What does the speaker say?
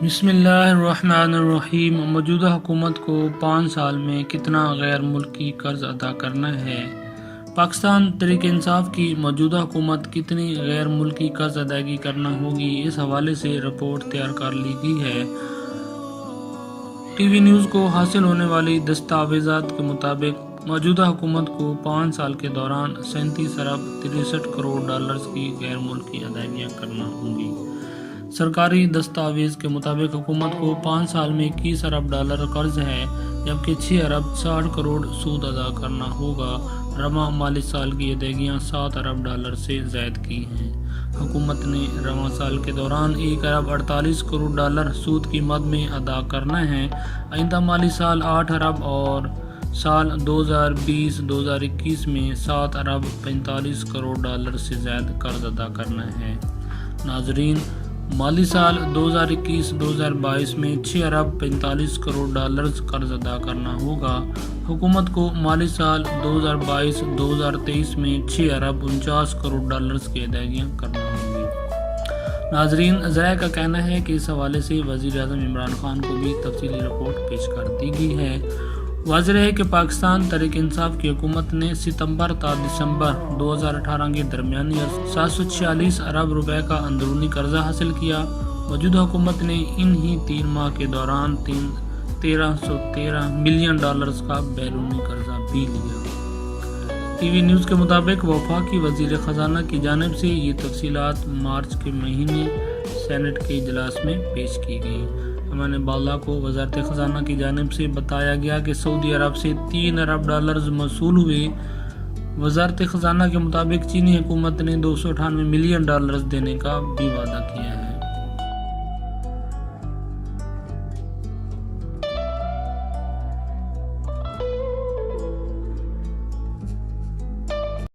بسم اللہ الرحمن الرحیم۔ موجودہ حکومت کو 5 سال میں کتنا غیر ملکی قرض ادا کرنا ہے؟ پاکستان تحریک انصاف کی موجودہ حکومت کتنی غیر ملکی قرض ادائیگی کرنا ہوگی، اس حوالے سے رپورٹ تیار کر لی گئی ہے۔ ٹی وی نیوز کو حاصل ہونے والی دستاویزات کے مطابق موجودہ حکومت کو 5 سال کے دوران 37 ارب 63 کروڑ ڈالرز کی غیر ملکی ادائیگیاں کرنا ہوں گی۔ سرکاری دستاویز کے مطابق حکومت کو 5 سال میں 21 ارب ڈالر قرض ہے، جبکہ 6 ارب 60 کروڑ سود ادا کرنا ہوگا۔ رواں مالی سال کی ادائیگیاں 7 ارب ڈالر سے زائد کی ہیں۔ حکومت نے رواں سال کے دوران 1 ارب 48 کروڑ ڈالر سود کی مد میں ادا کرنا ہے۔ آئندہ مالی سال 8 ارب اور سال 2020-2021 میں 7 ارب 45 کروڑ ڈالر سے زائد قرض ادا کرنا ہے۔ ناظرین، مالی سال 2021-2022 میں 6 ارب 45 کروڑ ڈالرز قرض ادا کرنا ہوگا۔ حکومت کو مالی سال 2022-2023 میں 6 ارب 49 کروڑ ڈالرز کی ادائیگیاں کرنا ہوں گی۔ ناظرین، ذرائع کا کہنا ہے کہ اس حوالے سے وزیر اعظم عمران خان کو بھی تفصیلی رپورٹ پیش کر دی گئی ہے۔ واضح ہے کہ پاکستان تحریک انصاف کی حکومت نے ستمبر تا دسمبر 2018 کے درمیان 746 ارب روپے کا اندرونی قرضہ حاصل کیا۔ موجودہ حکومت نے ان ہی 3 ماہ کے دوران 1313 ملین ڈالرز کا بیرونی قرضہ بھی لیا۔ ٹی وی نیوز کے مطابق وفاقی وزیر خزانہ کی جانب سے یہ تفصیلات مارچ کے مہینے سینٹ کے اجلاس میں پیش کی گئی۔ ایمان بالا کو وزارت خزانہ کی جانب سے بتایا گیا کہ سعودی عرب سے 3 ارب ڈالرز موصول ہوئے۔ وزارت خزانہ کے مطابق چینی حکومت نے 298 ملین ڈالرز دینے کا بھی وعدہ کیا ہے۔